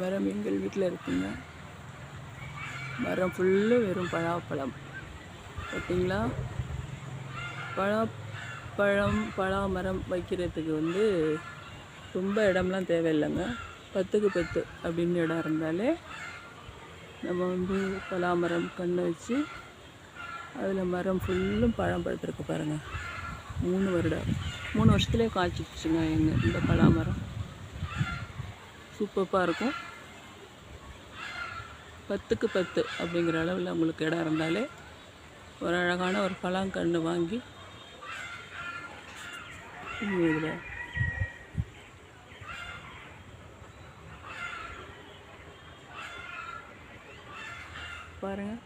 மரம் எங்கள் வீட்டில் இருக்குங்க. மரம் ஃபுல்லு வெறும் பலாப்பழம். பார்த்தீங்களா? பலாமரம் வைக்கிறதுக்கு ரொம்ப இடம்லாம் தேவையில்லைங்க. 10க்கு 10 அப்படின்னு இடம் இருந்தாலே நம்ம பலாமரம் கன்று வச்சு அதில் மரம் ஃபுல்லும் பழம் பழுத்திருக்கு பாருங்கள். 3 வருஷத்துலேயே காய்ச்சிடுச்சுங்க இந்த பலாமரம். சூப்பராக இருக்கும். 10க்கு 10 அப்படிங்கிற அளவில் உங்களுக்கு இடம் இருந்தாலே ஒரு அழகான ஒரு பலாங்கன்று வாங்கி இதில் பாருங்கள்.